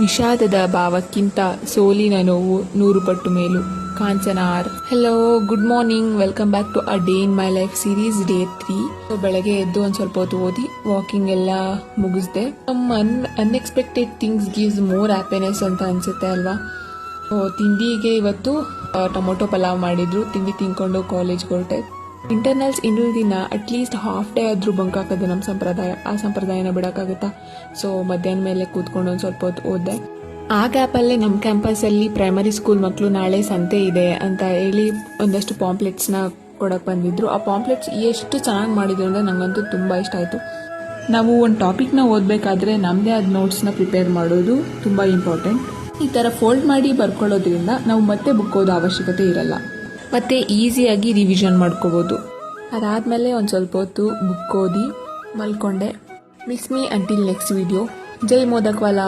ವಿಷಾದದ ಭಾವಕ್ಕಿಂತ ಸೋಲಿನ ನೋವು 100 ಪಟ್ಟು ಮೇಲು. Kanchana R. Hello, good morning, welcome back to a day in my life series day 3. ಬೆಳಗ್ಗೆ ಎದ್ದು ಒಂದು ಸ್ವಲ್ಪ ಹೊತ್ತು ಓದಿ ವಾಕಿಂಗ್ ಎಲ್ಲ ಮುಗಿಸ್ದೆ. Unexpected things gives more happiness ಅಂತ ಅನ್ಸುತ್ತೆ ಅಲ್ವಾ. ತಿಂಡಿಗೆ ಇವತ್ತು ಟೊಮೊಟೊ ಪಲಾವ್ ಮಾಡಿದ್ರು. ತಿಂಡಿ ತಿನ್ಕೊಂಡು ಕಾಲೇಜ್ಗೆ ಹೊರಟೆ. ಇಂಟರ್ನಲ್ಸ್ ಇನ್ನೊಂದು ದಿನ ಅಟ್ಲೀಸ್ಟ್ ಹಾಫ್ ಡೇ ಆದರೂ ಬಂಕ್ ಹಾಕೋದು ನಮ್ಮ ಸಂಪ್ರದಾಯ. ಆ ಸಂಪ್ರದಾಯನ ಬಿಡೋಕ್ಕಾಗುತ್ತಾ? ಸೊ ಮಧ್ಯಾಹ್ನ ಮೇಲೆ ಕೂತ್ಕೊಂಡು ಒಂದು ಸ್ವಲ್ಪ ಹೊತ್ತು ಓದಿದೆ. ಆ ಗ್ಯಾಪಲ್ಲೇ ನಮ್ಮ ಕ್ಯಾಂಪಸಲ್ಲಿ ಪ್ರೈಮರಿ ಸ್ಕೂಲ್ ಮಕ್ಕಳು ನಾಳೆ ಸಂತೆ ಇದೆ ಅಂತ ಹೇಳಿ ಒಂದಷ್ಟು ಪಾಂಪ್ಲೆಟ್ಸ್ನ ಕೊಡೋಕೆ ಬಂದಿದ್ರು. ಆ ಪಾಂಪ್ಲೆಟ್ಸ್ ಎಷ್ಟು ಚೆನ್ನಾಗಿ ಮಾಡಿದ್ರು ಅಂದರೆ ನನಗಂತೂ ತುಂಬ ಇಷ್ಟ ಆಯಿತು. ನಾವು ಒಂದು ಟಾಪಿಕ್ನ ಓದಬೇಕಾದ್ರೆ ನಮ್ಮದೇ ಆದ ನೋಟ್ಸ್ನ ಪ್ರಿಪೇರ್ ಮಾಡೋದು ತುಂಬ ಇಂಪಾರ್ಟೆಂಟ್. ಈ ಥರ ಫೋಲ್ಡ್ ಮಾಡಿ ಬರ್ಕೊಳ್ಳೋದ್ರಿಂದ ನಾವು ಮತ್ತೆ ಬುಕ್ ಓದೋ ಅವಶ್ಯಕತೆ ಇರಲ್ಲ, ಮತ್ತು ಈಸಿಯಾಗಿ ರಿವಿಷನ್ ಮಾಡ್ಕೋಬೋದು. ಅದಾದಮೇಲೆ ಒಂದು ಸ್ವಲ್ಪ ಹೊತ್ತು ಬುಕ್ ಓದಿ ಮಲ್ಕೊಂಡೆ. Miss me until next video. ಜೈ ಮೋದಕ್ವಾಲಾ.